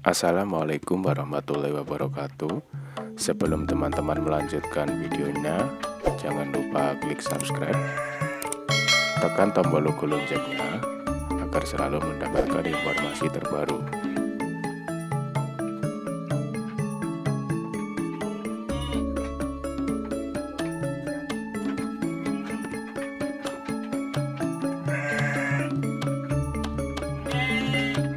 Assalamualaikum warahmatullahi wabarakatuh. Sebelum teman-teman melanjutkan videonya, jangan lupa klik subscribe, tekan tombol logo loncengnya agar selalu mendapatkan informasi terbaru.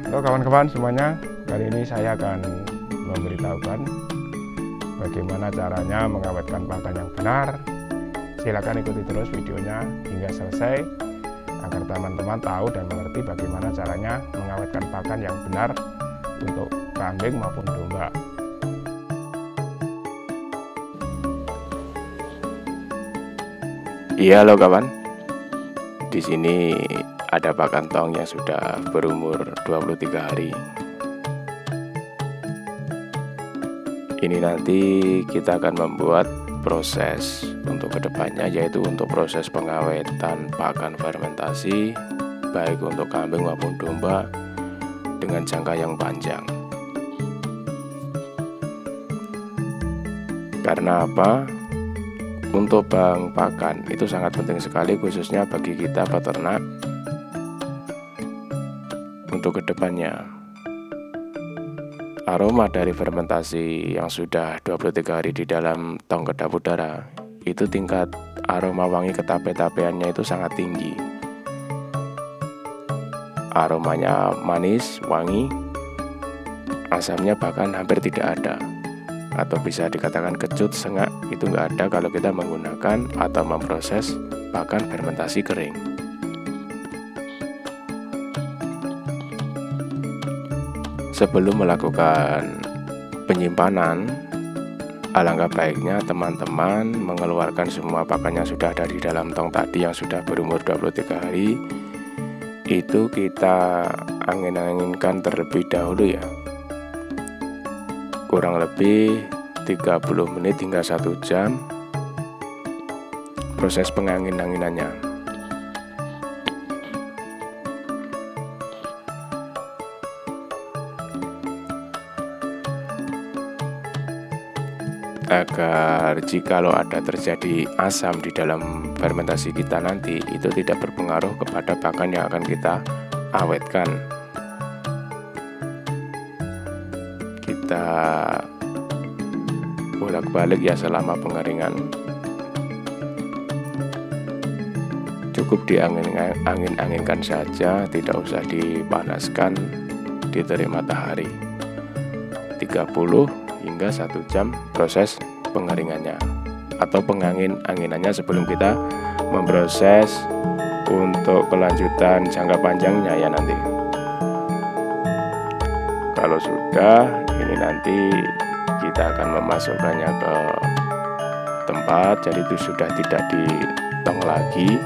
Halo kawan-kawan semuanya, kali ini saya akan memberitahukan bagaimana caranya mengawetkan pakan yang benar. Silakan ikuti terus videonya hingga selesai agar teman-teman tahu dan mengerti bagaimana caranya mengawetkan pakan yang benar untuk kambing maupun domba. Iya halo kawan, di sini ada pakan tong yang sudah berumur 23 hari. Ini nanti kita akan membuat proses untuk kedepannya, yaitu untuk proses pengawetan pakan fermentasi baik untuk kambing maupun domba dengan jangka yang panjang. Karena apa? Untuk bank pakan itu sangat penting sekali, khususnya bagi kita peternak. Untuk kedepannya, aroma dari fermentasi yang sudah 23 hari di dalam tong kedap udara itu tingkat aroma wangi ketape-tapeannya itu sangat tinggi. Aromanya manis, wangi, asamnya bahkan hampir tidak ada, atau bisa dikatakan kecut, sengak, itu nggak ada kalau kita menggunakan atau memproses pakan fermentasi kering. Sebelum melakukan penyimpanan, alangkah baiknya teman-teman mengeluarkan semua pakan yang sudah ada di dalam tong tadi yang sudah berumur 23 hari. Itu kita angin-anginkan terlebih dahulu ya, kurang lebih 30 menit hingga 1 jam proses pengangin-anginannya. Agar jikalau ada terjadi asam di dalam fermentasi kita nanti, itu tidak berpengaruh kepada pakan yang akan kita awetkan. Kita bolak-balik ya selama pengeringan. Cukup diangin-anginkan saja, tidak usah dipanaskan di terik matahari. 30 hingga 1 jam proses pengeringannya atau pengangin-anginannya sebelum kita memproses untuk kelanjutan jangka panjangnya ya nanti. Kalau sudah, ini nanti kita akan memasukkannya ke tempat, jadi itu sudah tidak di tong lagi.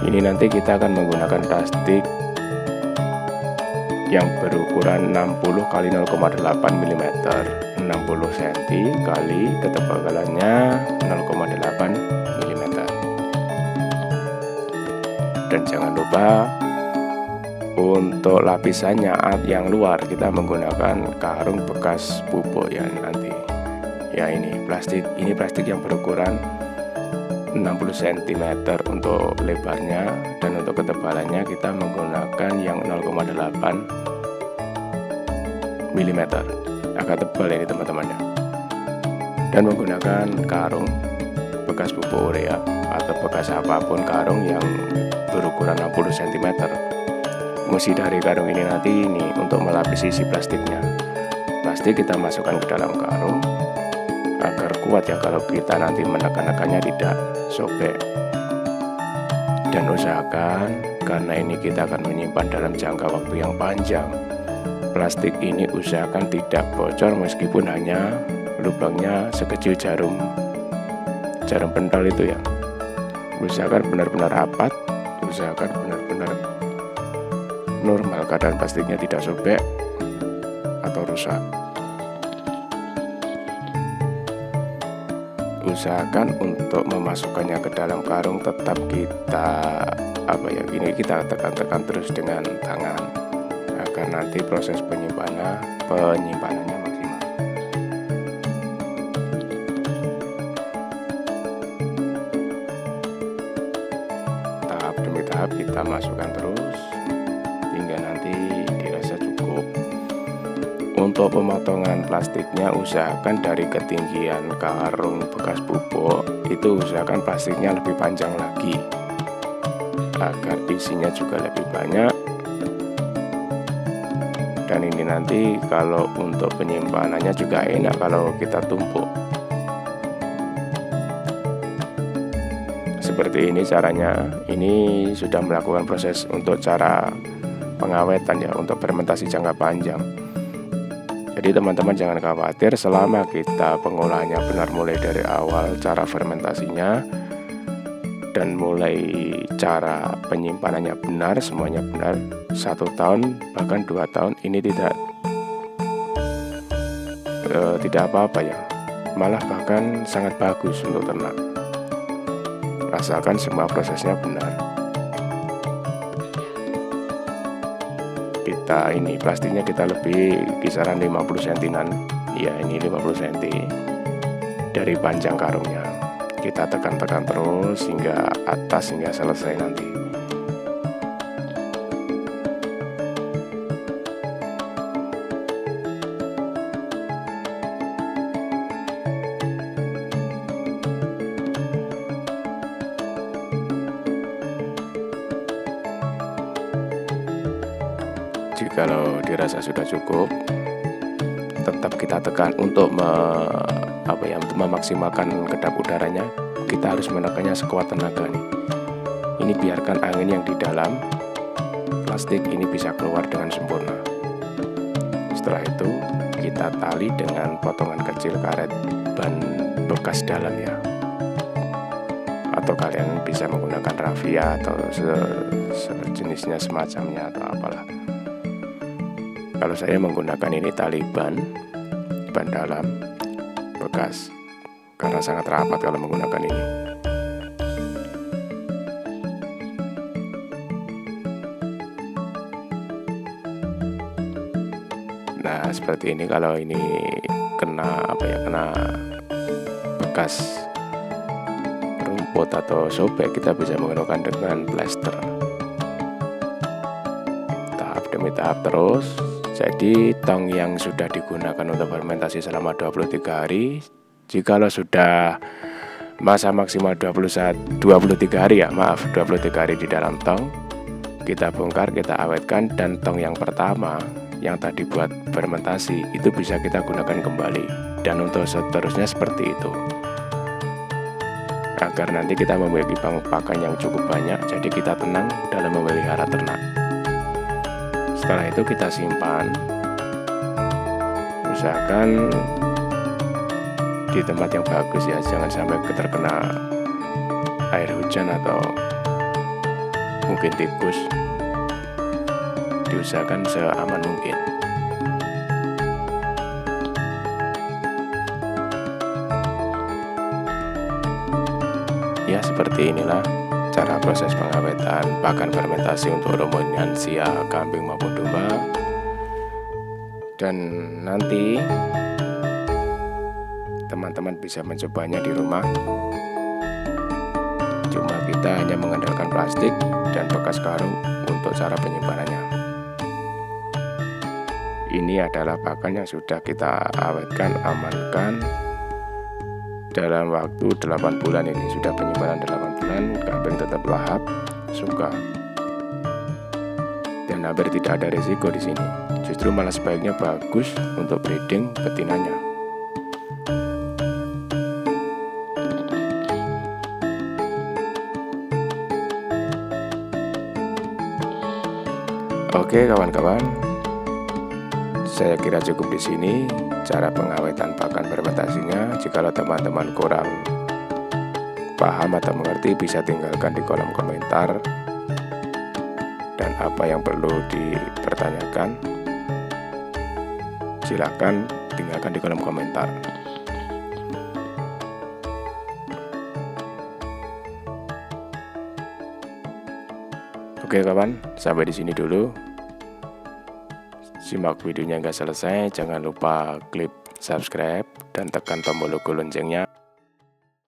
Ini nanti kita akan menggunakan plastik yang berukuran 60 x 0,8 mm, 60 cm kali ketebalannya 0,8 mm. Dan jangan lupa untuk lapisannya yang luar kita menggunakan karung bekas pupuk ya nanti. Ya ini plastik yang berukuran 60 cm untuk lebarnya, dan untuk ketebalannya kita menggunakan yang 0,8 mm, agak tebal ini teman-teman ya. Dan menggunakan karung bekas pupuk urea atau bekas apapun karung yang berukuran 60 cm. Fungsi dari karung ini nanti untuk melapisi si plastiknya. Plastik kita masukkan ke dalam karung agar kuat ya, kalau kita nanti menekan-nekannya tidak sobek. Dan usahakan, karena ini kita akan menyimpan dalam jangka waktu yang panjang, plastik ini usahakan tidak bocor meskipun hanya lubangnya sekecil jarum pentol itu ya. Usahakan benar-benar rapat, usahakan benar-benar normal keadaan plastiknya, tidak sobek atau rusak. Usahakan untuk memasukkannya ke dalam karung tetap kita kita tekan-tekan terus dengan tangan agar nanti proses penyimpanannya maksimal. Tahap demi tahap kita masukkan terus hingga nanti dirasa cukup. Untuk pemotongan plastiknya usahakan dari ketinggian karung bekas pupuk itu usahakan plastiknya lebih panjang lagi agar isinya juga lebih banyak. Dan ini nanti kalau untuk penyimpanannya juga enak kalau kita tumpuk. Seperti ini caranya. Ini sudah melakukan proses untuk cara pengawetan ya, untuk fermentasi jangka panjang. Jadi teman-teman jangan khawatir, selama kita pengolahannya benar mulai dari awal cara fermentasinya dan mulai cara penyimpanannya benar, semuanya benar, 1 tahun bahkan 2 tahun ini tidak apa-apa ya, malah bahkan sangat bagus untuk ternak, asalkan semua prosesnya benar. Ini plastiknya kita lebih kisaran 50 cm-an ya, ini 50 cm dari panjang karungnya. Kita tekan-tekan terus hingga atas, hingga selesai nanti. Jikalau dirasa sudah cukup, tetap kita tekan untuk memaksimalkan kedap udaranya. Kita harus menekannya sekuat tenaga nih. Ini biarkan angin yang di dalam plastik ini bisa keluar dengan sempurna. Setelah itu kita tali dengan potongan kecil karet ban bekas dalam ya, atau kalian bisa menggunakan rafia atau sejenisnya semacamnya atau apalah. Kalau saya menggunakan ini tali ban dalam bekas karena sangat rapat kalau menggunakan ini. Nah, seperti ini. Kalau ini kena bekas rumput atau sobek, kita bisa menggunakan dengan plester. Tahap demi tahap terus. Jadi tong yang sudah digunakan untuk fermentasi selama 23 hari, jikalau sudah masa maksimal 23 hari ya, 23 hari di dalam tong, kita bongkar, kita awetkan, dan tong yang pertama yang tadi buat fermentasi itu bisa kita gunakan kembali. Dan untuk seterusnya seperti itu, agar nanti kita memiliki pakan yang cukup banyak, jadi kita tenang dalam memelihara ternak. Setelah itu kita simpan, usahakan di tempat yang bagus ya, jangan sampai terkena air hujan atau mungkin tikus. Diusahakan seaman mungkin. Ya, seperti inilah cara proses pengawetan pakan fermentasi untuk ruminansia kambing maupun domba. Dan nanti teman-teman bisa mencobanya di rumah. Cuma kita hanya mengandalkan plastik dan bekas karung untuk cara penyimpanannya. Ini adalah pakan yang sudah kita awetkan, amankan dalam waktu 8 bulan. Ini sudah penyimpanan 8 bulan, kambing tetap lahap, suka, dan hampir tidak ada risiko di sini. Justru malah sebaiknya bagus untuk breeding betinanya. Oke kawan-kawan, saya kira cukup di sini cara pengawetan pakan fermentasinya. Jikalau teman-teman kurang paham atau mengerti, bisa tinggalkan di kolom komentar, dan apa yang perlu dipertanyakan silakan tinggalkan di kolom komentar. Oke kawan, sampai di sini dulu. simak videonya hingga selesai. Jangan lupa klik subscribe dan tekan tombol logo loncengnya